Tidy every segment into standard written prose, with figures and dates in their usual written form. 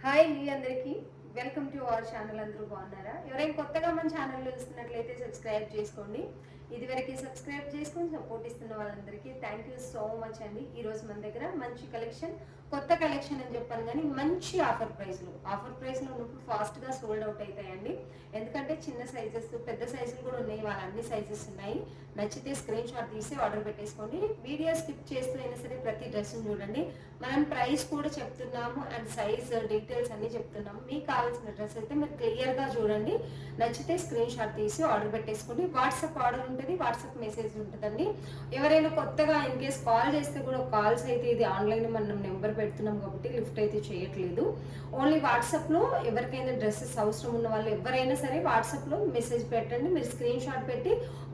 Hi మీ అందరికీ welcome to our channel. అందరూ బాగున్నారా? ఎవరైనా కొత్తగా మన ఛానల్లో చూస్తున్నట్లయితే సబ్స్క్రైబ్ చేసుకోండి. ఇదివరకు సబ్స్క్రైబ్ చేసుకొని సపోర్ట్ ఇస్తున్న వాళ్ళందరికీ థ్యాంక్ యూ సో మచ్ అండి. ఈరోజు మన దగ్గర మంచి కలెక్షన్, కొత్త కలెక్షన్ అని చెప్పాను కానీ మంచి ఆఫర్ ప్రైస్లో ఉన్నప్పుడు ఫాస్ట్గా సోల్డ్ అవుట్ అవుతాయండి. ఎందుకంటే చిన్న సైజెస్, పెద్ద సైజులు కూడా ఉన్నాయి, వాళ్ళ అన్ని సైజెస్ ఉన్నాయి. నచ్చితే స్క్రీన్ షాట్ తీసి ఆర్డర్ పెట్టేసుకోండి. వీడియో స్కిప్ చేస్తూ అయినా సరే ప్రతి డ్రెస్ని చూడండి. మనం ప్రైస్ కూడా చెప్తున్నాము అండ్ సైజ్ డీటెయిల్స్ అన్ని చెప్తున్నాము. మీకు కావాల్సిన డ్రెస్ అయితే మీరు క్లియర్గా చూడండి. నచ్చితే స్క్రీన్ షాట్ తీసి ఆర్డర్ పెట్టేసుకోండి. వాట్సాప్ ఆర్డర్ ఉంటుంది, వాట్సాప్ మెసేజ్ ఉంటుందండి. ఎవరైనా కొత్తగా ఇన్ కేస్ కాల్ చేస్తే కూడా కాల్స్ అయితే ఇది ఆన్లైన్ మనం నెంబర్ పెడుతున్నాం కాబట్టి లిఫ్ట్ అయితే చేయట్లేదు. ఓన్లీ వాట్సాప్లో ఎవరికైనా డ్రెస్సెస్ అవసరం ఉన్న వాళ్ళు ఎవరైనా సరే వాట్సాప్లో మెసేజ్ పెట్టండి. మీరు స్క్రీన్ షాట్ పెట్టి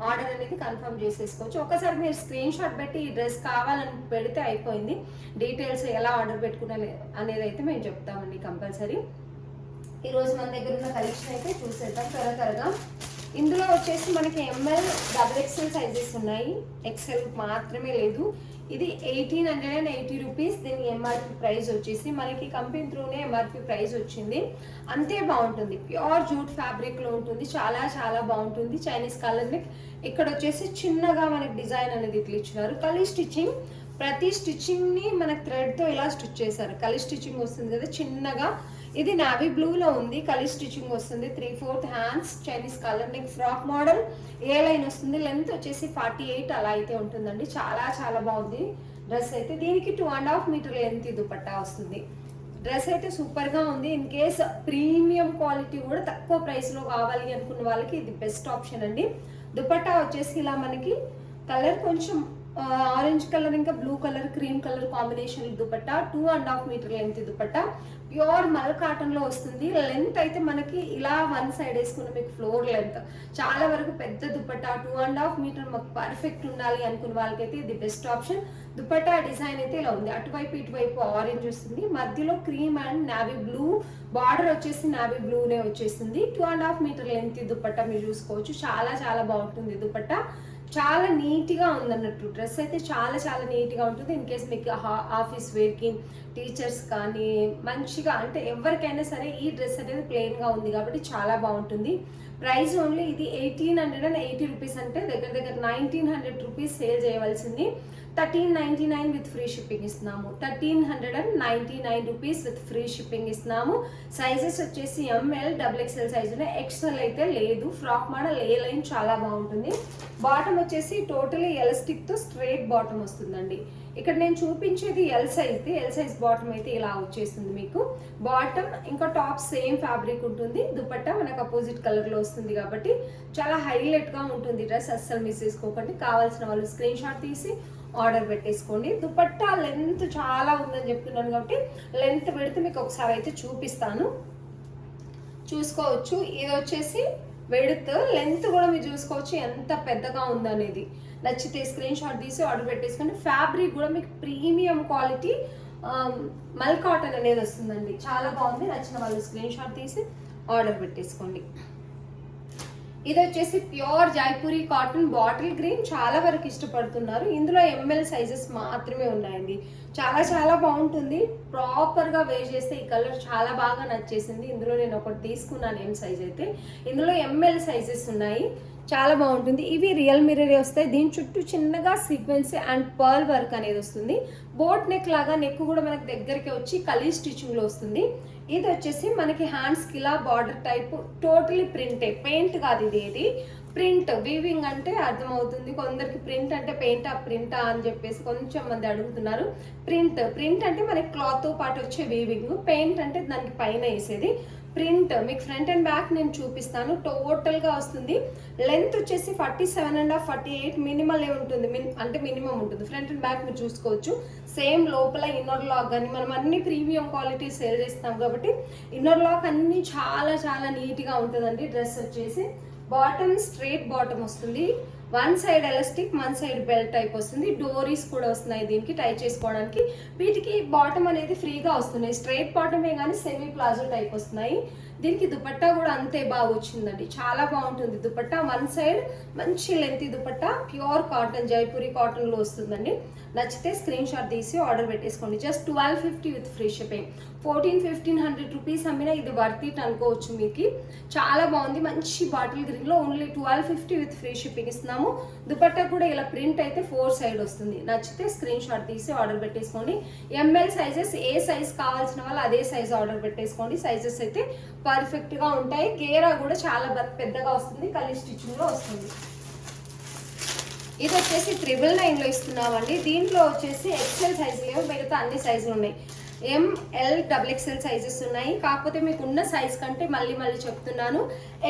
ఆర్డర్ అనేది కన్ఫర్మ్ చేసేసుకోవచ్చు. ఒకసారి మీరు స్క్రీన్ షాట్ పెట్టి ఈ డ్రెస్ కావాలని పెడితే అయిపోయింది. డీటెయిల్స్ ఎలా ఆర్డర్ పెట్టుకునే అనేది అయితే మేము చెప్తామండి కంపల్సరీ. ఈరోజు మన దగ్గర ఉన్న కలెక్షన్ అయితే చూసేద్దాం త్వరగా. ఇందులో వచ్చేసి మనకి ఎంఎల్ XXL సైజెస్ ఉన్నాయి, ఎక్సెల్ మాత్రమే లేదు. ఇది 1880 రూపీస్. దీని ఎంఆర్పి ప్రైస్ వచ్చేసి మనకి కంపెనీ త్రూనే ఎంఆర్పి ప్రైస్ వచ్చింది. అంతే బాగుంటుంది, ప్యూర్ జూట్ ఫ్యాబ్రిక్లో ఉంటుంది. చాలా చాలా బాగుంటుంది. Chinese collar neck. ఇక్కడ వచ్చేసి చిన్నగా మనకి డిజైన్ అనేది ఇట్లా ఇచ్చినారు. కలీ స్టిచ్చింగ్, ప్రతి స్టిచ్చింగ్ని మనకు థ్రెడ్తో ఇలా స్టిచ్ చేశారు. కలీ స్టిచ్చింగ్ వస్తుంది కదా చిన్నగా. ఇది నావీ బ్లూలో ఉంది, కలీ స్టిచ్చింగ్ వస్తుంది. 3/4 hands, Chinese collar neck, frock model, a line వస్తుంది. లెంత్ వచ్చేసి 48 అలా అయితే ఉంటుందండి. చాలా చాలా బాగుంది డ్రెస్ అయితే. దీనికి 2.5 మీటర్ లెంత్ దుపట్టా వస్తుంది. డ్రెస్ అయితే సూపర్గా ఉంది. ఇన్ కేస్ ప్రీమియం క్వాలిటీ కూడా తక్కువ ప్రైస్లో కావాలి అనుకున్న వాళ్ళకి ఇది బెస్ట్ ఆప్షన్ అండి. దుపట్టా వచ్చేసి ఇలా మనకి కలర్ కొంచెం ఆరెంజ్ కలర్ ఇంకా blue colour, cream colour combination dupatta. 2.5 metre length dupatta. Pure mul కాటన్లో వస్తుంది. లెంత్ అయితే మనకి ఇలా వన్ సైడ్ వేసుకున్న మీకు ఫ్లోర్ లెంత్ చాలా వరకు పెద్ద దుపట్టా. 2.5 మీటర్ మాకు పర్ఫెక్ట్ ఉండాలి అనుకున్న వాళ్ళకైతే ఇది బెస్ట్ ఆప్షన్. దుపట్టా డిజైన్ అయితే ఇలా ఉంది. అటువైపు ఇటువైపు ఆరెంజ్ వస్తుంది, మధ్యలో cream and navy blue, border వచ్చేసి నావీ బ్లూనే వచ్చేస్తుంది. 2.5 మీటర్ లెంత్ దుపట్టా మీరు చూసుకోవచ్చు. చాలా చాలా బాగుంటుంది దుపట్టా. చాలా నీట్గా ఉందన్నట్టు డ్రెస్ అయితే చాలా చాలా నీట్గా ఉంటుంది. ఇన్ కేస్ మీకు ఆఫీస్ వేర్కి, టీచర్స్ కానీ మంచిగా అంటే ఎవరికైనా సరే ఈ డ్రెస్ అనేది ప్లెయిన్గా ఉంది కాబట్టి చాలా బాగుంటుంది. ప్రైస్ ఓన్లీ ఇది 1880 రూపీస్, అంటే దగ్గర 1900 రూపీస్ సేల్ చేయవలసింది. 1399 విత్ ఫ్రీ షిప్పింగ్ ఇస్తున్నాము. 1399 రూపీస్ విత్ ఫ్రీ షిప్పింగ్ ఇస్తున్నాము. సైజెస్ వచ్చేసి ఎంఎల్ XXL సైజ్ ఉన్నాయి, ఎక్స్ఎల్ అయితే లేదు. ఫ్రాక్ మోడల్ ఏ లైన్ చాలా బాగుంటుంది. బాటమ్ వచ్చేసి టోటలీ ఎలాస్టిక్తో స్ట్రైట్ బాటమ్ వస్తుందండి. ఇక్కడ నేను చూపించేది ఎల్ సైజ్ బాటమ్ అయితే ఇలా వచ్చేస్తుంది మీకు. బాటమ్ ఇంకా టాప్ సేమ్ ఫ్యాబ్రిక్ ఉంటుంది. దుపట్టా మనకు అపోజిట్ కలర్లో వస్తుంది కాబట్టి చాలా హైలైట్గా ఉంటుంది డ్రెస్. అస్సలు మిస్ చేసుకోకండి. కావాల్సిన వాళ్ళు స్క్రీన్ షాట్ తీసి ఆర్డర్ పెట్టేసుకోండి. దుపట్టా లెంత్ చాలా ఉందని చెప్తున్నాను కాబట్టి లెంత్ పెడితే మీకు ఒకసారి అయితే చూపిస్తాను, చూసుకోవచ్చు. ఇది వచ్చేసి వెడుత్, లెంత్ కూడా మీరు చూసుకోవచ్చు ఎంత పెద్దగా ఉందనేది. నచ్చితే స్క్రీన్ షాట్ తీసి ఆర్డర్ పెట్టేసుకోండి. ఫ్యాబ్రిక్ కూడా మీకు ప్రీమియం క్వాలిటీ మల్ కాటన్ అనేది వస్తుందండి. చాలా బాగుంది. నచ్చిన వాళ్ళు స్క్రీన్ షాట్ తీసి ఆర్డర్ పెట్టేసుకోండి. ఇది వచ్చేసి pure Jaipuri cotton bottle green. చాలా వరకు ఇష్టపడుతున్నారు. ఇందులో ఎంఎల్ సైజెస్ మాత్రమే ఉన్నాయండి. చాలా చాలా బాగుంటుంది. ప్రాపర్గా వేర్ చేస్తే ఈ కలర్ చాలా బాగా నచ్చేసింది. ఇందులో నేను ఒకటి తీసుకున్నాను ఎం సైజ్ అయితే. ఇందులో ఎంఎల్ సైజెస్ ఉన్నాయి. చాలా బాగుంటుంది. ఇవి రియల్ మిర్రర్ వస్తాయి. దీని చుట్టూ చిన్నగా సీక్వెన్స్ అండ్ పర్ల్ వర్క్ అనేది వస్తుంది. బోట్ నెక్ లాగా నెక్ కూడా మనకి దగ్గరికి వచ్చి కలీ స్టిచ్చింగ్లో వస్తుంది. ఇది వచ్చేసి మనకి హ్యాండ్స్కి ఇలా బార్డర్ టైప్, టోటలీ ప్రింటే, పెయింట్ కాదు ఇది. ఏది ప్రింట్ వీవింగ్ అంటే అర్థమవుతుంది. కొందరికి ప్రింట్ అంటే పెయింటా ప్రింటా అని చెప్పేసి కొంచెం మంది అడుగుతున్నారు. ప్రింట్ అంటే మనకి క్లాత్తో పాటు వచ్చే వీవింగ్. పెయింట్ అంటే దానికి పైన వేసేది. ప్రింట్ మీకు ఫ్రంట్ అండ్ బ్యాక్ నేను చూపిస్తాను. టోటల్గా వస్తుంది. లెంత్ వచ్చేసి 47.5 48 మినిమల్ ఉంటుంది, అంటే మినిమం ఉంటుంది. ఫ్రంట్ అండ్ బ్యాక్ మీరు చూసుకోవచ్చు. సేమ్ లోపల ఇన్నర్ లాక్ కానీ మనం అన్ని ప్రీమియం క్వాలిటీ సేల్ చేస్తాం కాబట్టి ఇన్నర్ లాక్ అన్నీ చాలా చాలా నీట్గా ఉంటుందండి. డ్రెస్ వచ్చేసి బాటమ్ స్ట్రైట్ బాటమ్ వస్తుంది. One side elastic, one side belt type వస్తుంది. డోరీస్ కూడా వస్తున్నాయి దీనికి టై చేసుకోవడానికి. వీటికి బాటమ్ అనేది ఫ్రీగా వస్తున్నాయి. స్ట్రైట్ బాటమే కానీ సెమీ ప్లాజో టైప్ వస్తున్నాయి. దీనికి దుపట్టా కూడా అంతే బాగా వచ్చిందండి, చాలా బాగుంటుంది దుపట్టా. వన్ సైడ్ మంచి lengthy dupatta, pure cotton Jaipuri కాటన్లో వస్తుందండి. నచ్చితే స్క్రీన్ షాట్ తీసి ఆర్డర్ పెట్టేసుకోండి. Just 1250 with free shipping. 1400-1500 rupees అమ్మినా ఇది వర్త్ ఇట్ అనుకోవచ్చు. మీకు చాలా బాగుంది, మంచి బాటిల్ గ్రీన్లో ఓన్లీ 1250 విత్ ఫ్రీ షిప్పింగ్ ఇస్తున్నాము. దుపట్టా కూడా ఇలా ప్రింట్ అయితే 4 సైడ్ వస్తుంది. నచ్చితే స్క్రీన్ షాట్ తీసి ఆర్డర్ పెట్టేసుకోండి. ఎంఎల్ సైజెస్, ఏ సైజ్ కావాల్సిన వాళ్ళు అదే సైజ్ ఆర్డర్ పెట్టేసుకోండి. సైజెస్ అయితే పర్ఫెక్ట్గా ఉంటాయి. గేరా కూడా చాలా పెద్దగా వస్తుంది, కలీ స్టిచ్చింగ్లో వస్తుంది. ఇది వచ్చేసి 999లో ఇస్తున్నామండి. దీంట్లో వచ్చేసి ఎక్సెల్ సైజు లేవు, మిగతా అన్ని సైజులు ఉన్నాయి. ఎంఎల్ XXL సైజెస్ ఉన్నాయి. కాకపోతే మీకు ఉన్న సైజ్ కంటే మళ్ళీ చెప్తున్నాను,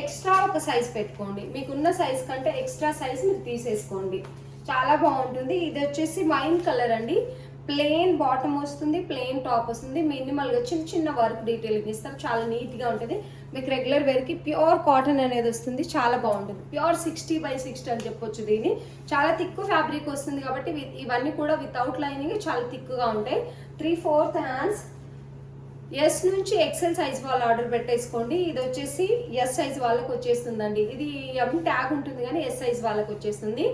ఎక్స్ట్రా ఒక సైజ్ పెట్టుకోండి. మీకున్న సైజ్ కంటే ఎక్స్ట్రా సైజ్ మీరు తీసేసుకోండి, చాలా బాగుంటుంది. ఇది వచ్చేసి వైన్ కలర్ అండి. ప్లెయిన్ బాటమ్ వస్తుంది, ప్లెయిన్ టాప్ వస్తుంది. మినిమల్గా చిన్న వర్క్ డీటెయిలింగ్ ఇస్తారు, చాలా నీట్గా ఉంటుంది. మీకు రెగ్యులర్ వేర్కి ప్యూర్ కాటన్ అనేది వస్తుంది, చాలా బాగుంటుంది. ప్యూర్ 60/60 అని చెప్పొచ్చు దీన్ని. చాలా థిక్ ఫ్యాబ్రిక్ వస్తుంది కాబట్టి ఇవన్నీ కూడా వితౌట్ లైనింగ్ చాలా థిక్గా ఉంటాయి. 3/4 హ్యాండ్స్. ఎస్ నుంచి ఎక్సెల్ సైజ్ వాళ్ళు ఆర్డర్ పెట్టేసుకోండి. ఇది వచ్చేసి ఎస్ సైజ్ వాళ్ళకి వచ్చేస్తుందండి. ఇది ఎం ట్యాగ్ ఉంటుంది కానీ ఎస్ సైజ్ వాళ్ళకి వచ్చేస్తుంది.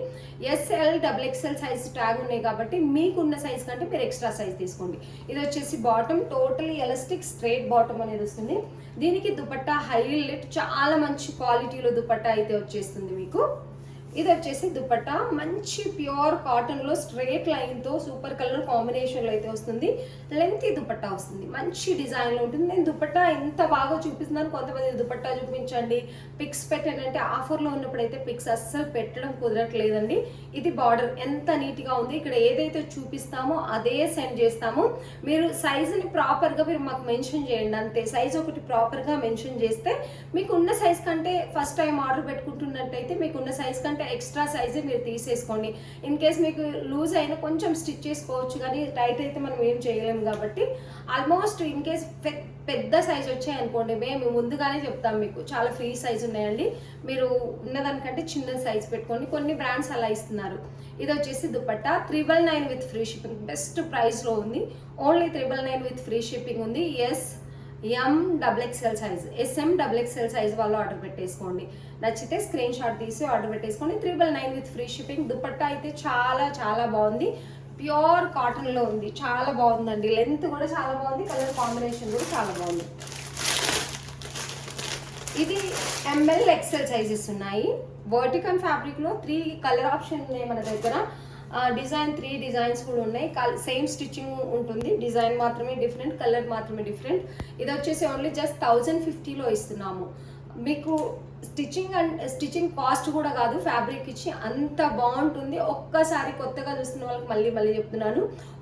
SL XXL సైజ్ ట్యాగ్ ఉన్నాయి కాబట్టి మీకున్న సైజ్ కంటే మీరు ఎక్స్ట్రా సైజ్ తీసుకోండి. ఇది వచ్చేసి bottom, totally elastic straight bottom అనేది వస్తుంది. దీనికి దుపట్టా హైలైట్, చాలా మంచి క్వాలిటీలో దుపట్టా అయితే వచ్చేస్తుంది మీకు. ఇది వచ్చేసి దుపట్టా మంచి ప్యూర్ కాటన్లో స్ట్రైట్ లైన్తో సూపర్ కలర్ కాంబినేషన్లో అయితే వస్తుంది. లెంతీ దుపట్టా వస్తుంది, మంచి డిజైన్లో ఉంటుంది. నేను దుపట్టా ఎంత బాగా చూపిస్తున్నాను, కొంతమంది దుపట్టా చూపించండి, పిక్స్ పెట్టండి అంటే ఆఫర్లో ఉన్నప్పుడు అయితే పిక్స్ అస్సలు పెట్టడం కుదరట్లేదండి. ఇది బార్డర్ ఎంత నీట్గా ఉంది. ఇక్కడ ఏదైతే చూపిస్తామో అదే సెండ్ చేస్తాము. మీరు సైజుని ప్రాపర్గా మీరు మాకు మెన్షన్ చేయండి అంతే. సైజ్ ఒకటి ప్రాపర్గా మెన్షన్ చేస్తే మీకు ఉన్న సైజ్ కంటే ఫస్ట్ టైం ఆర్డర్ పెట్టుకుంటున్నట్టయితే మీకు ఉన్న సైజ్ కంటే ఎక్స్ట్రా సైజే మీరు తీసేసుకోండి. ఇన్ కేస్ మీకు లూజ్ అయినా కొంచెం స్టిచ్ చేసుకోవచ్చు, కానీ టైట్ అయితే మనం ఏం చేయలేము కాబట్టి ఆల్మోస్ట్ ఇన్ కేస్ పెద్ద సైజ్ వచ్చాయి అనుకోండి, మేము ముందుగానే చెప్తాం మీకు చాలా ఫ్రీ సైజ్ ఉన్నాయండి, మీరు ఉన్నదానికంటే చిన్న సైజ్ పెట్టుకోండి. కొన్ని బ్రాండ్స్ అలా ఇస్తున్నారు. ఇది వచ్చేసి dupatta 999 with free shipping, best ప్రైస్లో ఉంది. ఓన్లీ 999 విత్ ఫ్రీ షిప్పింగ్ ఉంది. XXL సైజ్, XXL సైజ్ వాళ్ళు ఆర్డర్ పెట్టేసుకోండి. నచ్చితే స్క్రీన్ షాట్ తీసి ఆర్డర్ పెట్టేసుకోండి. 999 విత్ ఫ్రీ షిప్పింగ్. దుపట్టా అయితే చాలా బాగుంది, ప్యూర్ కాటన్లో ఉంది, చాలా బాగుందండి. లెంత్ కూడా చాలా బాగుంది, కలర్ కాంబినేషన్ కూడా చాలా బాగుంది. ఇది ML XL సైజెస్ ఉన్నాయి. వర్టికల్ ఫ్యాబ్రిక్లో 3 కలర్ ఆప్షన్ ఉన్నాయి మన దగ్గర. డిజైన్ 3 డిజైన్స్ కూడా ఉన్నాయి. సేమ్ స్టిచ్చింగ్ ఉంటుంది, డిజైన్ మాత్రమే డిఫరెంట్, కలర్ మాత్రమే డిఫరెంట్. ఇది వచ్చేసి ఓన్లీ జస్ట్ 1050లో ఇస్తున్నాము మీకు. స్టిచ్చింగ్ కాస్ట్ కూడా కాదు, ఫ్యాబ్రిక్ ఇచ్చి అంత బాగుంటుంది. ఒక్కసారి కొత్తగా చూస్తున్న వాళ్ళకి మళ్ళీ చెప్తున్నాను,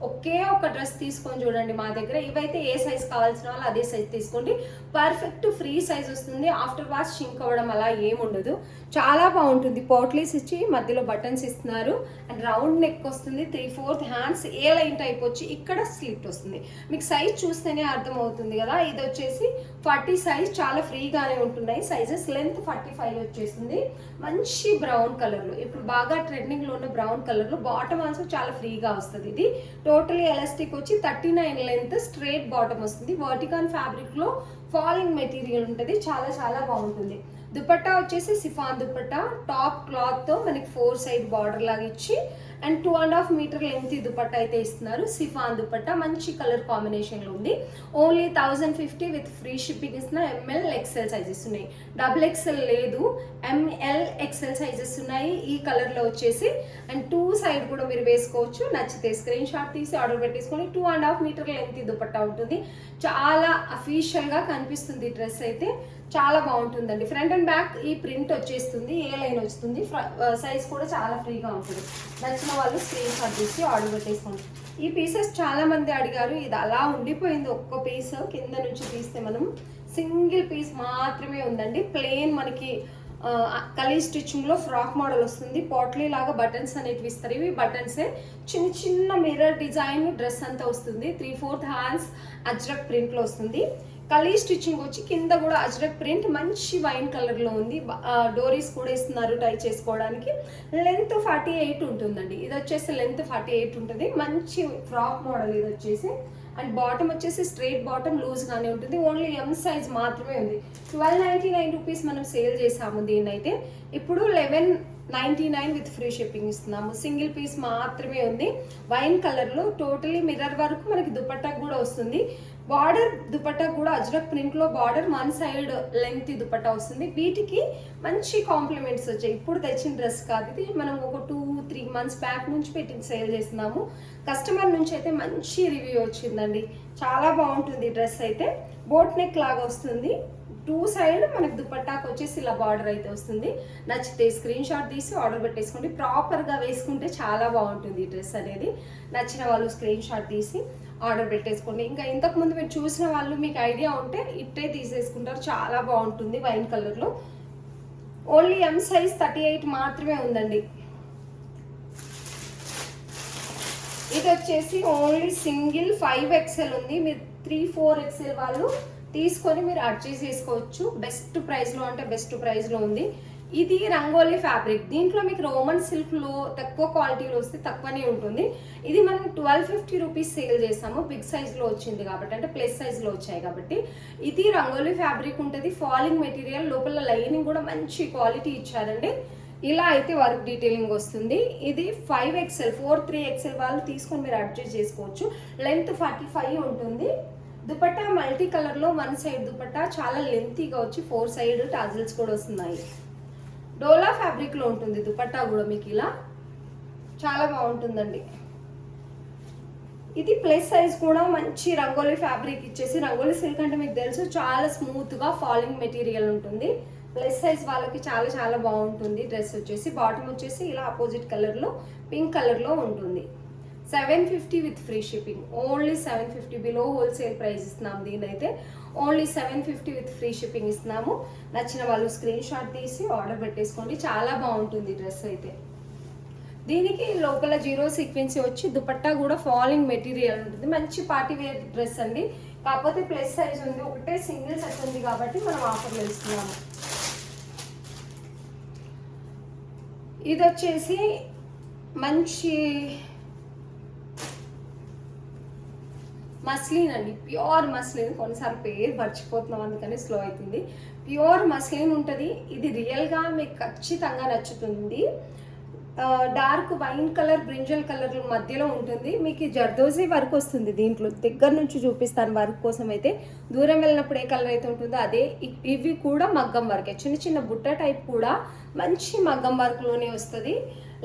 ఒకే ఒక డ్రెస్ తీసుకొని చూడండి మా దగ్గర. ఇవైతే ఏ సైజ్ కావాల్సిన వాళ్ళు అదే సైజ్ తీసుకోండి, పర్ఫెక్ట్ ఫ్రీ సైజ్ వస్తుంది. ఆఫ్టర్ వాష్ షింక్ అవ్వడం అలా ఏముండదు, చాలా బాగుంటుంది. పోట్లీస్ ఇచ్చి మధ్యలో బటన్స్ ఇస్తున్నారు అండ్ రౌండ్ నెక్ వస్తుంది. 3/4 హ్యాండ్స్, ఏ లైన్ టైప్ వచ్చి ఇక్కడ స్లిట్ వస్తుంది. మీకు సైజ్ చూస్తేనే అర్థమవుతుంది కదా. ఇది వచ్చేసి 40 సైజ్, చాలా ఫ్రీగానే ఉంటున్నాయి సైజెస్. లెంత్ 45 వచ్చేస్తుంది. మంచి బ్రౌన్ కలర్లో, ఇప్పుడు బాగా ట్రెండింగ్లో ఉన్న బ్రౌన్ కలర్లో బాటమ్ ఆల్సో చాలా ఫ్రీగా వస్తుంది. ఇది టోటలీ ఎలాస్టిక్ వచ్చి 39 లెంత్, స్ట్రైట్ బాటమ్ వస్తుంది. వర్టికల్ ఫ్యాబ్రిక్లో ఫాలింగ్ మెటీరియల్ ఉంటుంది, చాలా బాగుంటుంది. దుపట్టా వచ్చేసి సిఫాన్ దుపట్టా, టాప్ క్లాత్తో మనకి 4 సైడ్ బార్డర్ లాగా ఇచ్చి అండ్ 2.5 మీటర్ లెంత్ దుపట్టా అయితే ఇస్తున్నారు. సిఫాన్ దుపట్టా మంచి కలర్ కాంబినేషన్లో ఉంది. ఓన్లీ 1050 విత్ ఫ్రీ షిప్పింగ్ ఇస్తున్న. ML XL సైజెస్ ఉన్నాయి, XXL లేదు, ML XL సైజెస్ ఉన్నాయి ఈ కలర్లో వచ్చేసి. అండ్ 2 సైడ్ కూడా మీరు వేసుకోవచ్చు. నచ్చితే స్క్రీన్ షాట్ తీసి ఆర్డర్ పెట్టేసుకొని. 2.5 మీటర్ లెంత్ దుపట్టా ఉంటుంది, చాలా అఫీషియల్గా కనిపిస్తుంది డ్రెస్ అయితే, చాలా బాగుంటుందండి. ఫ్రంట్ అండ్ బ్యాక్ ఈ ప్రింట్ వచ్చేస్తుంది, ఏ లైన్ వస్తుంది, సైజ్ కూడా చాలా ఫ్రీగా ఉంటుంది. నచ్చిన వాళ్ళు స్క్రీన్ షాట్ తీసి ఆర్డర్ పెట్టేసుకోండి. ఈ పీసెస్ చాలా మంది అడిగారు, ఇది అలా ఉండిపోయింది. ఒక్క పీస్ కింద నుంచి తీస్తే మనం సింగిల్ పీస్ మాత్రమే ఉందండి. ప్లెయిన్ మనకి కలీ స్టిచ్చింగ్లో ఫ్రాక్ మోడల్ వస్తుంది. పాట్లీ లాగా బటన్స్ అనేటివి ఇస్తారు, ఇవి బటన్సే. చిన్న మిర్రర్ డిజైన్ డ్రెస్ అంతా వస్తుంది. 3/4 హ్యాండ్స్ అజ్రక్ ప్రింట్లో వస్తుంది. కలీ స్టిచ్చింగ్ వచ్చి కింద కూడా అజ్రక్ ప్రింట్ మంచి వైన్ కలర్లో ఉంది. డోరీస్ కూడా ఇస్తున్నారు టై చేసుకోవడానికి. లెంత్ 48 ఉంటుందండి. ఇది వచ్చేసి లెంత్ 48 ఉంటుంది. మంచి ఫ్రాక్ మోడల్ ఇది వచ్చేసి. అండ్ బాటమ్ వచ్చేసి స్ట్రైట్ బాటమ్ లూజ్గానే ఉంటుంది. ఓన్లీ ఎం సైజ్ మాత్రమే ఉంది. 1299 రూపీస్ మనం సేల్ చేసాము దీన్ని అయితే. ఇప్పుడు 1199 విత్ ఫ్రీ షిప్పింగ్ ఇస్తున్నాము. సింగిల్ పీస్ మాత్రమే ఉంది. వైన్ కలర్లో టోటలీ మిర్రర్ వరకు మనకి దుపట్టా కూడా వస్తుంది. బార్డర్ దుపట్టా కూడా అజ్రక్ ప్రింట్లో border, one side length dupatta వస్తుంది. వీటికి మంచి కాంప్లిమెంట్స్ వచ్చాయి. ఇప్పుడు తెచ్చిన డ్రెస్ కాదు ఇది, మనం ఒక 2-3 మంత్స్ బ్యాక్ నుంచి పెట్టి సేల్ చేస్తున్నాము. కస్టమర్ నుంచి అయితే మంచి రివ్యూ వచ్చిందండి. చాలా బాగుంటుంది డ్రెస్ అయితే. బోట్ నెక్ లాగా వస్తుంది. 2 సైడ్ మనకి దుపట్టాకు వచ్చేసి ఇలా బార్డర్ అయితే వస్తుంది. నచ్చితే స్క్రీన్ షాట్ తీసి ఆర్డర్ పెట్టేసుకోండి. ప్రాపర్గా వేసుకుంటే చాలా బాగుంటుంది ఈ డ్రెస్ అనేది. నచ్చిన వాళ్ళు స్క్రీన్ షాట్ తీసి ఆర్డర్ పెట్టేసుకోండి. ఇంకా ఇంతకుముందు మీరు చూసిన వాళ్ళు మీకు ఐడియా ఉంటే ఇట్టే తీసేసుకుంటారు. చాలా బాగుంటుంది వైన్ కలర్లో. ఓన్లీ ఎం సైజ్ 38 మాత్రమే ఉందండి. ఇది వచ్చేసి ఓన్లీ సింగిల్ 5XL ఉంది. మీరు 3-4XL వాళ్ళు తీసుకొని మీరు అడ్జస్ట్ చేసుకోవచ్చు. బెస్ట్ ప్రైస్లో అంటే బెస్ట్ ప్రైస్లో ఉంది. ఇది రంగోలీ ఫ్యాబ్రిక్. దీంట్లో మీకు రోమన్ సిల్క్లో తక్కువ క్వాలిటీలో వస్తే తక్కువనే ఉంటుంది. ఇది మనం 1250 రూపీస్ సేల్ చేస్తాము. బిగ్ సైజ్లో వచ్చింది కాబట్టి, అంటే ప్లస్ సైజ్లో వచ్చాయి కాబట్టి. ఇది రంగోలీ ఫ్యాబ్రిక్ ఉంటుంది. ఫాలింగ్ మెటీరియల్, లోపల లైనింగ్ కూడా మంచి క్వాలిటీ ఇచ్చారండి. ఇలా అయితే వర్క్ డీటెయిలింగ్ వస్తుంది. ఇది 5XL 4-3XL వాళ్ళు తీసుకొని మీరు అడ్జస్ట్ చేసుకోవచ్చు. లెంత్ 45 ఉంటుంది. దుపట్టా మల్టీ కలర్లో వన్ సైడ్ దుపట్టా చాలా లెంతీగా వచ్చి 4 సైడ్ టాజిల్స్ కూడా వస్తున్నాయి. డోలా ఫ్యాబ్రిక్లో ఉంటుంది దుపట్టా కూడా మీకు ఇలా చాలా బాగుంటుందండి. ఇది ప్లస్ సైజ్ కూడా మంచి రంగోలీ ఫ్యాబ్రిక్ ఇచ్చేసి, రంగోలీ సిల్క్ అంటే మీకు తెలుసు చాలా స్మూత్గా ఫాలింగ్ మెటీరియల్ ఉంటుంది. ప్లస్ సైజ్ వాళ్ళకి చాలా చాలా బాగుంటుంది. డ్రెస్ వచ్చేసి బాటమ్ వచ్చేసి ఇలా ఆపోజిట్ కలర్లో పింక్ కలర్లో ఉంటుంది. 750 with free shipping. Only 750 below wholesale price ఇస్తున్నాము. దీనైతే ఓన్లీ 750 విత్ ఫ్రీ షిప్పింగ్ ఇస్తున్నాము. నచ్చిన వాళ్ళు స్క్రీన్ షాట్ తీసి ఆర్డర్ పెట్టేసుకోండి. చాలా బాగుంటుంది డ్రెస్ అయితే. దీనికి లోపల 0 సీక్వెన్సీ వచ్చి దుపట్టా కూడా ఫాలింగ్ మెటీరియల్ ఉంటుంది. మంచి పార్టీ వేర్ డ్రెస్ అండి. కాకపోతే ప్లస్ సైజ్ ఉంది, ఒకటే సింగిల్ సెట్ ఉంది కాబట్టి మనం ఆఫర్లో ఇస్తున్నాము. ఇది వచ్చేసి మంచి మస్లిన్ అండి, ప్యూర్ మస్లిన్. కొన్నిసార్లు పేరు మర్చిపోతున్నాం అందుకని స్లో అవుతుంది. ప్యూర్ మస్లిన్ ఉంటుంది. ఇది రియల్గా మీకు ఖచ్చితంగా నచ్చుతుంది. Dark wine colour, brinjal colour మధ్యలో ఉంటుంది. మీకు జర్దోజీ వర్క్ వస్తుంది. దీంట్లో దగ్గర నుంచి చూపిస్తాను వర్క్ కోసం అయితే. దూరం వెళ్ళినప్పుడు ఏ కలర్ అయితే ఉంటుందో అదే. ఇవి కూడా మగ్గం వర్కే, చిన్న చిన్న బుట్ట టైప్ కూడా మంచి మగ్గం వర్క్లోనే వస్తుంది.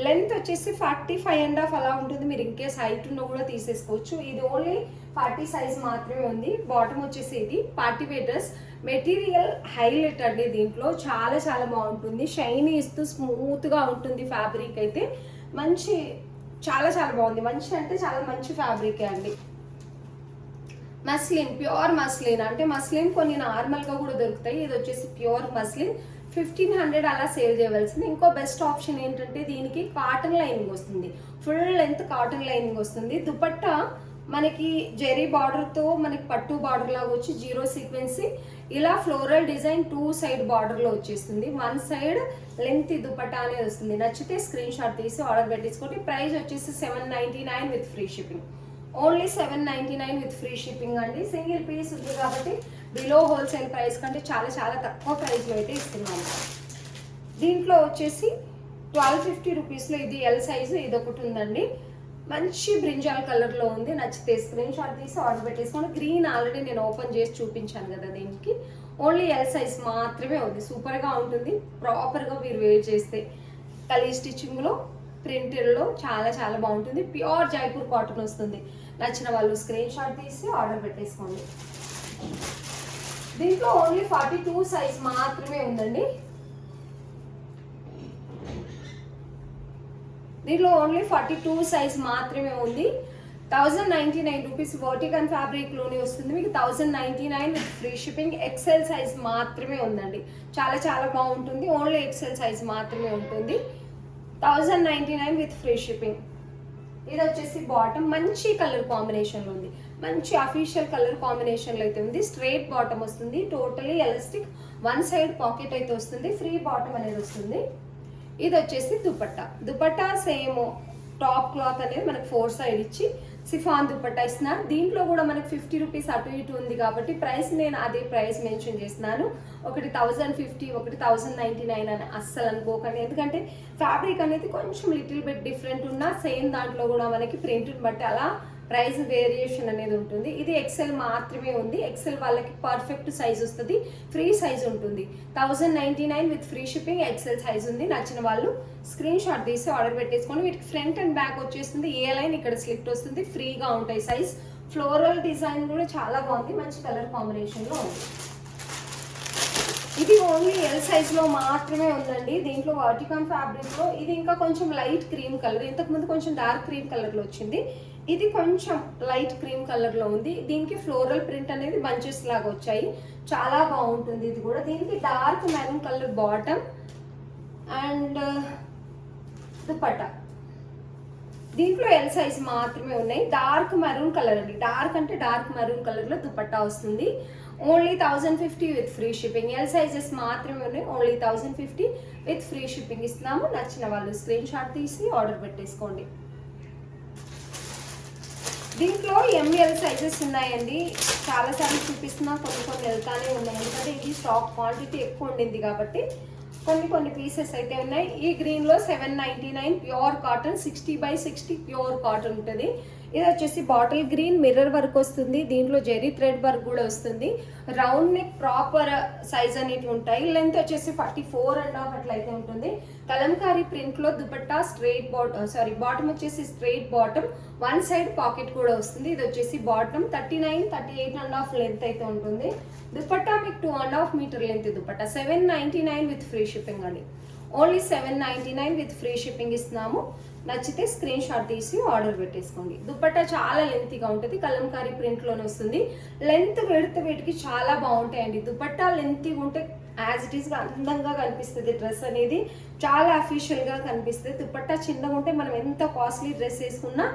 లెంత్ వచ్చేసి 45.5 అలా ఉంటుంది. మీరు ఇంకేస్ హైట్ ఉన్న కూడా తీసేసుకోవచ్చు. ఇది ఓన్లీ 40 సైజ్ మాత్రమే ఉంది. బాటమ్ వచ్చేసి ఇది party wear dress. Material highlight అండి. దీంట్లో చాలా చాలా బాగుంటుంది. షైనీ ఇస్తూ స్మూత్గా ఉంటుంది ఫ్యాబ్రిక్ అయితే. మంచి చాలా చాలా బాగుంది. మంచి అంటే చాలా మంచి ఫ్యాబ్రికే అండి. Muslin, pure muslin. అంటే మస్లిన్ కొన్ని నార్మల్గా కూడా దొరుకుతాయి. ఇది వచ్చేసి ప్యూర్ మస్లిన్. 1500 అలా సేల్ చేయవలసింది. ఇంకో బెస్ట్ ఆప్షన్ ఏంటంటే దీనికి కాటన్ లైనింగ్ వస్తుంది. ఫుల్ లెంత్ కాటన్ లైనింగ్ వస్తుంది. దుపట్టా మనకి జెరీ బార్డర్తో మనకి పట్టు బార్డర్ లాగా వచ్చి 0 సీక్వెన్సీ ఇలా ఫ్లోరల్ డిజైన్ 2 సైడ్ బార్డర్లో వచ్చేస్తుంది. 1 సైడ్ లెంత్ దుపట్టా అనేది వస్తుంది. నచ్చితే స్క్రీన్ షాట్ తీసి ఆర్డర్ పెట్టేసుకోండి. ప్రైస్ వచ్చేసి 799 with free shipping. Only 799 with free shipping అండి. సింగిల్ పీస్ ఉంది కాబట్టి బిలో హోల్సేల్ ప్రైస్ కంటే చాలా చాలా తక్కువ ప్రైస్లో అయితే ఇస్తున్నాము. దీంట్లో వచ్చేసి 1250 రూపీస్లో ఇది ఎల్ సైజు ఇది ఒకటి ఉందండి. మంచి బ్రింజాల్ కలర్లో ఉంది. నచ్చితే స్క్రీన్ షాట్ తీసి ఆర్డర్ పెట్టేసుకోండి. గ్రీన్ ఆల్రెడీ నేను ఓపెన్ చేసి చూపించాను కదా. దీనికి ఓన్లీ ఎల్ సైజ్ మాత్రమే ఉంది. సూపర్గా ఉంటుంది. ప్రాపర్గా మీరు వేర్ చేస్తే కలీ స్టిచ్చింగ్లో, ప్రింటెడ్లో చాలా చాలా బాగుంటుంది. ప్యూర్ జైపూర్ కాటన్ వస్తుంది. నచ్చిన వాళ్ళు స్క్రీన్ షాట్ తీసి ఆర్డర్ పెట్టేసుకోండి. దీంట్లో ఓన్లీ 42 సైజ్ మాత్రమే ఉందండి. దీంట్లో ఓన్లీ 42 సైజ్ మాత్రమే ఉంది. 1099 రూపీస్ వర్టికన్ ఫ్యాబ్రిక్లోనే వస్తుంది. మీకు 1099 with free shipping. XL size మాత్రమే ఉందండి. చాలా చాలా బాగుంటుంది. ఓన్లీ ఎక్సెల్ సైజ్ మాత్రమే ఉంటుంది. 1099 విత్ ఫ్రీ షిప్పింగ్. ఇది వచ్చేసి బాటమ్ మంచి కలర్ కాంబినేషన్లో ఉంది. మంచి అఫీషియల్ కలర్ కాంబినేషన్లో అయితే ఉంది. స్ట్రైట్ బాటమ్ వస్తుంది. టోటలీ ఎలాస్టిక్ 1 సైడ్ పాకెట్ అయితే వస్తుంది. ఫ్రీ బాటమ్ అనేది వస్తుంది. ఇది వచ్చేసి dupatta. Dupatta same top cloth అనేది మనకు 4 సైడ్ ఇచ్చి సిఫాన్ దుపట్టా ఇస్తున్నారు. దీంట్లో కూడా మనకి 50 రూపీస్ అటు ఇటు ఉంది కాబట్టి ప్రైస్ నేను అదే ప్రైస్ మెన్షన్ చేస్తున్నాను. ఒకటి 1050, ఒకటి 1099 అని అస్సలు అనుకోకండి. ఎందుకంటే ఫ్యాబ్రిక్ అనేది కొంచెం లిటిల్ బిట్ డిఫరెంట్ ఉన్నా సేమ్ దాంట్లో కూడా మనకి ప్రింట్ని బట్టి అలా ప్రైస్ వేరియేషన్ అనేది ఉంటుంది. ఇది ఎక్సెల్ మాత్రమే ఉంది. ఎక్సెల్ వాళ్ళకి పర్ఫెక్ట్ సైజ్ వస్తుంది, ఫ్రీ సైజ్ ఉంటుంది. 1099 with free shipping, XL size ఉంది. నచ్చిన వాళ్ళు స్క్రీన్ షాట్ తీసి ఆర్డర్ పెట్టేసుకోండి. వీటికి ఫ్రంట్ అండ్ బ్యాక్ వచ్చేస్తుంది, ఏ లైన్ ఇక్కడ స్లిట్ వస్తుంది, ఫ్రీగా ఉంటాయి సైజ్. ఫ్లోరల్ డిజైన్ కూడా చాలా బాగుంది, మంచి కలర్ కాంబినేషన్లో ఉంది. ఇది ఓన్లీ ఎల్ సైజ్లో మాత్రమే ఉందండి. దీంట్లో వర్టికాన్ ఫ్యాబ్రిక్లో ఇది ఇంకా కొంచెం లైట్ క్రీమ్ కలర్, ఇంతకుముందు కొంచెం డార్క్ క్రీమ్ కలర్లో వచ్చింది, ఇది కొంచెం లైట్ క్రీమ్ కలర్లో ఉంది. దీనికి ఫ్లోరల్ ప్రింట్ అనేది బంచెస్ లాగా వచ్చాయి, చాలా బాగుంటుంది. ఇది కూడా దీనికి dark maroon colour bottom and dupatta. దీంట్లో ఎల్ సైజ్ మాత్రమే ఉన్నాయి. డార్క్ మెరూన్ కలర్ అండి, డార్క్ అంటే డార్క్ మెరూన్ కలర్లో దుపట్టా వస్తుంది. Only 1050 with free shipping. L sizes మాత్రమే ఉన్నాయి, ఓన్లీ 1050 విత్ ఫ్రీ షిప్పింగ్ ఇస్తున్నాము. నచ్చిన వాళ్ళు స్క్రీన్ షాట్ తీసి ఆర్డర్ పెట్టేసుకోండి. దీంట్లో ఎంఎల్ సైజెస్ ఉన్నాయండి, చాలాసార్లు చూపిస్తున్నా, కొన్ని వెళ్తానే ఉన్నాయి. ఎందుకంటే ఇది స్టాక్ క్వాంటిటీ ఎక్కువ ఉండింది కాబట్టి కొన్ని పీసెస్ అయితే ఉన్నాయి. ఈ గ్రీన్లో 799 pure cotton, 60x60 pure cotton ఉంటుంది. ఇది వచ్చేసి బాటిల్ గ్రీన్ మిర్రర్ వర్క్ వస్తుంది, దీంట్లో జెరీ థ్రెడ్ వర్క్ కూడా వస్తుంది. రౌండ్ నెక్ ప్రాపర్ సైజ్ అనేవి ఉంటాయి. లెంత్ వచ్చేసి 44.5 అట్లయితే ఉంటుంది. కలంకారీ ప్రింట్లో దుపట్టా స్ట్రైట్ బాటమ్ వచ్చేసి straight bottom, one side pocket కూడా వస్తుంది. ఇది వచ్చేసి బాటమ్ 38.5 లెంత్ అయితే ఉంటుంది. దుపట్టా మీకు 2.5 metre length dupatta. 799 with free shipping అండి, ఓన్లీ 799 విత్ ఫ్రీ షిప్పింగ్ ఇస్తున్నాము. నచ్చితే స్క్రీన్ షాట్ తీసి ఆర్డర్ పెట్టేసుకోండి. దుపట్టా చాలా లెంతీగా ఉంటుంది, కలంకారీ ప్రింట్లోనే వస్తుంది. లెంత్ వెడితే వీటికి చాలా బాగుంటాయండి. దుపట్టా లెంతీగా ఉంటే యాజ్ ఇట్ ఈస్గా అందంగా కనిపిస్తుంది, డ్రెస్ అనేది చాలా అఫీషియల్గా కనిపిస్తుంది. దుపట్టా చిన్నగా ఉంటే మనం ఎంత కాస్ట్లీ డ్రెస్ వేసుకున్నా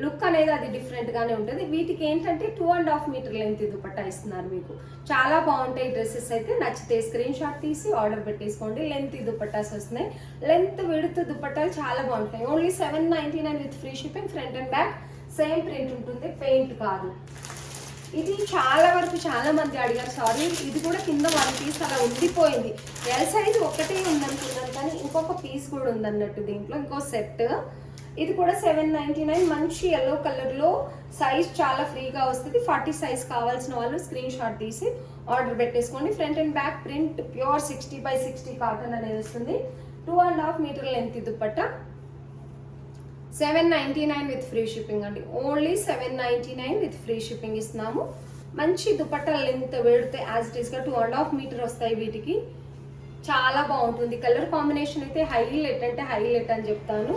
లుక్ అనేది అది డిఫరెంట్గానే ఉంటుంది. వీటికి ఏంటంటే 2.5 మీటర్ లెంత్ దుపట్టా ఇస్తున్నారు మీకు. చాలా బాగుంటాయి డ్రెస్సెస్ అయితే. నచ్చితే స్క్రీన్ షాట్ తీసి ఆర్డర్ పెట్టేసుకోండి. లెంత్ దుపట్టాస్ వస్తున్నాయి, లెంత్ విడ్త్ దుపట్టాలు చాలా బాగుంటాయి. Only 799 with free shipping. Front and back same print ఉంటుంది, పెయింట్ కాదు. ఇది చాలా వరకు చాలా మంది అడిగారు, సారీ ఇది కూడా కింద 1 పీస్ అలా ఉండిపోయింది. ఎల్ సైజ్ ఒకటే ఉందనుకున్నాను కానీ ఇంకొక పీస్ కూడా ఉందన్నట్టు దీంట్లో, ఇంకో సెట్. ఇది కూడా 799, మంచి ఎల్లో కలర్లో, సైజ్ చాలా ఫ్రీగా వస్తుంది. 40 సైజ్ కావాల్సిన వాళ్ళు స్క్రీన్ షాట్ తీసి ఆర్డర్ పెట్టేసుకోండి. Front and back print pure 60x60 cotton అనేది వస్తుంది. 2.5 metre length dupatta. 799 with free shipping అండి, ఓన్లీ 799 విత్ ఫ్రీ షిప్పింగ్ ఇస్తున్నాము. మంచి దుపట్టా లెంత్ వెడితే యాజ్ ఇట్ ఈస్గా 2.5 మీటర్ వస్తాయి వీటికి. చాలా బాగుంటుంది. కలర్ కాంబినేషన్ అయితే హైలైట్ అంటే హైలైట్ అని చెప్తాను.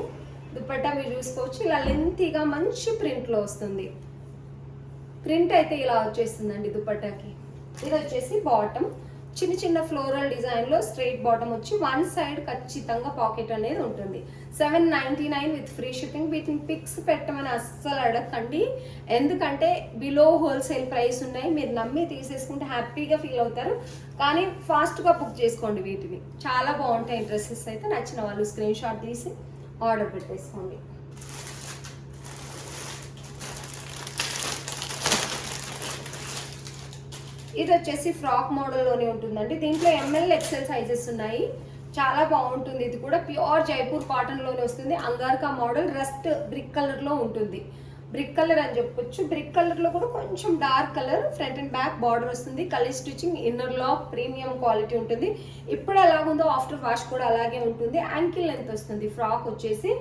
దుపట్టా మీరు చూసుకోవచ్చు, ఇలా లెంతీగా మంచి ప్రింట్లో వస్తుంది. ప్రింట్ అయితే ఇలా వచ్చేస్తుందండి దుపట్టాకి. ఇది వచ్చేసి బాటమ్, చిన్న చిన్న ఫ్లోరల్ డిజైన్లో స్ట్రైట్ బాటమ్ వచ్చి వన్ సైడ్ ఖచ్చితంగా పాకెట్ అనేది ఉంటుంది. 799 విత్ ఫ్రీ షిప్పింగ్. వీటిని పిక్స్ పెట్టమని అస్సలు అడగండి, ఎందుకంటే బిలో హోల్సేల్ ప్రైస్ ఉన్నాయి. మీరు నమ్మి తీసేసుకుంటే హ్యాపీగా ఫీల్ అవుతారు, కానీ ఫాస్ట్గా బుక్ చేసుకోండి. వీటిని చాలా బాగుంటాయి డ్రెస్సెస్ అయితే. నచ్చిన వాళ్ళు స్క్రీన్ షాట్ తీసి ఆర్డర్ పెట్టేసుకోండి. ఇది వచ్చేసి ఫ్రాక్ మోడల్లోనే ఉంటుందండి. దీంట్లో ఎంఎల్ ఎక్సెల్ సైజెస్ ఉన్నాయి, చాలా బాగుంటుంది. ఇది కూడా ప్యూర్ జైపూర్ కాటన్లోనే వస్తుంది. అంగార్కా మోడల్, రస్ట్ బ్రిక్ కలర్లో ఉంటుంది. బ్రిక్ కలర్ అని చెప్పొచ్చు. బ్రిక్ కలర్లో కూడా కొంచెం dark colour. Front and back border వస్తుంది. Colour stitching, inner lock, premium quality ఉంటుంది. ఇప్పుడు ఎలాగుందో ఆఫ్టర్ వాష్ కూడా అలాగే ఉంటుంది. యాంకిల్ లెంత్ వస్తుంది. ఫ్రాక్ వచ్చేసి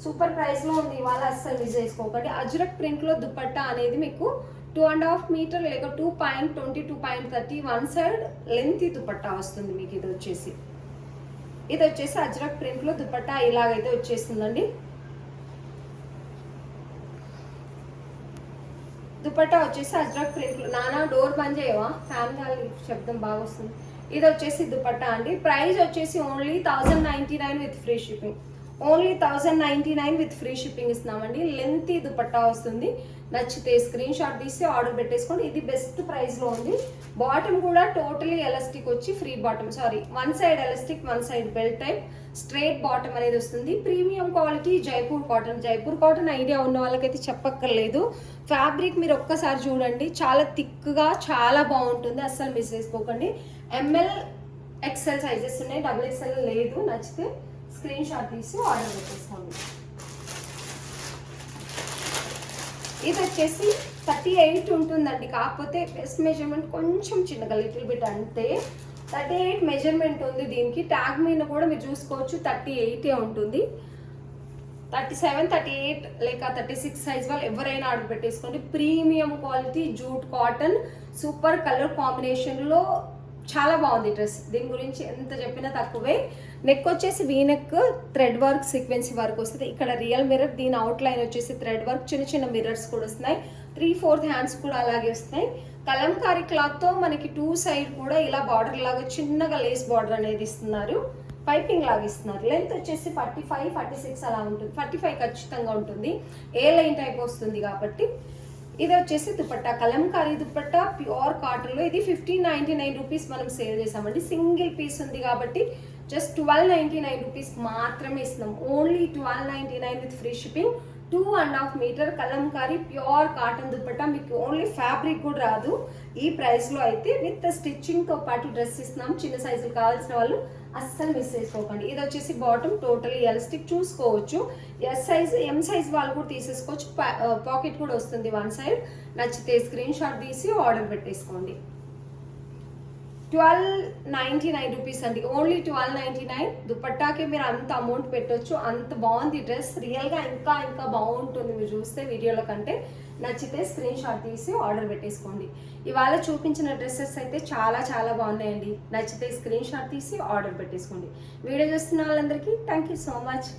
సూపర్ ప్రైస్లో ఉంది, ఇవాళ అస్సలు మిస్ చేసుకోకండి. అజ్రక్ ప్రింట్లో దుపట్టా అనేది మీకు 2.5 మీటర్ లేక 2.20 2.30 వన్ సైడ్ లెంత్ దుపట్టా వస్తుంది మీకు. ఇది వచ్చేసి అజ్రక్ ప్రింట్లో దుపట్టా ఇలాగైతే వచ్చేస్తుందండి. దుపట్టా వచ్చేసి అజ్రక్ ప్రింట్లో. నానా డోర్ బంద్ చేయవా, ఫ్యాన్ గాలి శబ్దం బాగా వస్తుంది. ఇది వచ్చేసి దుపట్టా అండి. ప్రైస్ వచ్చేసి only 1099 with free shipping, only 1099 with free shipping ఇస్తున్నామండి. లెంతీ దుపట్టా వస్తుంది. నచ్చితే స్క్రీన్ షాట్ తీసి ఆర్డర్ పెట్టేసుకోండి. ఇది బెస్ట్ ప్రైస్లో ఉంది. బాటమ్ కూడా టోటలీ ఎలాస్టిక్ వచ్చి free bottom, sorry one side elastic one side belt type straight bottom అనేది వస్తుంది. Premium quality Jaipur cotton. Jaipur cotton idea ఉన్న వాళ్ళకైతే చెప్పక్కర్లేదు. ఫ్యాబ్రిక్ మీరు ఒక్కసారి చూడండి, చాలా థిక్గా చాలా బాగుంటుంది. అస్సలు మిస్ చేసుకోకండి. ఎంఎల్ ఎక్స్ఎల్ సైజెస్ ఉన్నాయి, డబుల్ ఎక్స్ఎల్ లేదు. నచ్చితే స్క్రీన్ షాట్ తీసి ఆర్డర్ పెట్టేసుకోండి. ఇది వచ్చేసి 38 ఉంటుందండి, కాకపోతే బెస్ట్ మెజర్మెంట్ కొంచెం చిన్నగా లిటిల్ బిట్ అంతే. 38 మెజర్మెంట్ ఉంది దీనికి. ట్యాగ్ మీద కూడా మీరు చూసుకోవచ్చు 38 ఉంటుంది. 37, 38 లేక 36 సైజ్ వాళ్ళు ఎవరైనా ఆర్డర్ పెట్టేసుకోండి. Premium quality jute cotton, super colour కాంబినేషన్లో చాలా బాగుంది డ్రెస్. దీని గురించి ఎంత చెప్పినా తక్కువే. నెక్ వచ్చేసి V neck, thread work sequence work వస్తుంది. ఇక్కడ రియల్ మిర్రర్, దీని అవుట్ లైన్ వచ్చేసి థ్రెడ్ వర్క్, చిన్న చిన్న మిర్రర్స్ కూడా వస్తున్నాయి. 3/4 హ్యాండ్స్ కూడా అలాగే వస్తున్నాయి. కలంకారీ క్లాత్తో మనకి 2 సైడ్ కూడా ఇలా బార్డర్ లాగా చిన్నగా లేస్ బార్డర్ అనేది ఇస్తున్నారు. పైపింగ్ లాగా ఇస్తున్నారు. లెంత్ వచ్చేసి 45, 46 అలా ఉంటుంది. 45 ఖచ్చితంగా ఉంటుంది. ఏ లైన్ టైప్ వస్తుంది కాబట్టి. ఇది వచ్చేసి దుపట్టా, కలంకారీ దుపట్టా ప్యూర్ కాటన్లో. ఇది 1599 రూపీస్ మనం సేల్ చేసామండి. సింగిల్ పీస్ ఉంది కాబట్టి జస్ట్ 1299 రూపీస్ మాత్రమే ఇస్తున్నాం. Only 1299 with free shipping. 2.5 metre Kalamkari pure cotton dupatta. మీకు ఓన్లీ ఫ్యాబ్రిక్ కూడా రాదు ఈ ప్రైస్లో అయితే. విత్ స్టిచ్చింగ్తో పాటు డ్రెస్ ఇస్తున్నాం. చిన్న సైజులు కావాల్సిన వాళ్ళు అస్సలు మిస్ చేసుకోకండి. ఇది వచ్చేసి బాటమ్ టోటలీ ఎలాస్టిక్ చూసుకోవచ్చు. ఎస్ సైజ్, ఎం సైజ్ వాళ్ళు కూడా తీసేసుకోవచ్చు. పాకెట్ కూడా వస్తుంది వన్ సైడ్. నచ్చితే స్క్రీన్ షాట్ తీసి ఆర్డర్ పెట్టేసుకోండి. 1299 రూపీస్ అండి. ఓన్లీ 1299. దుపట్టాకి మీరు అంత అమౌంట్ పెట్టొచ్చు. అంత బాగుంది డ్రెస్. రియల్గా ఇంకా ఇంకా బాగుంటుంది మీరు చూస్తే వీడియోలో కంటే. నచ్చితే స్క్రీన్ షాట్ తీసి ఆర్డర్ పెట్టేసుకోండి. ఇవాళ చూపించిన డ్రెస్సెస్ అయితే చాలా చాలా బాగున్నాయండి. నచ్చితే స్క్రీన్ షాట్ తీసి ఆర్డర్ పెట్టేసుకోండి. వీడియో చూస్తున్న వాళ్ళందరికీ థ్యాంక్ యూ సో మచ్.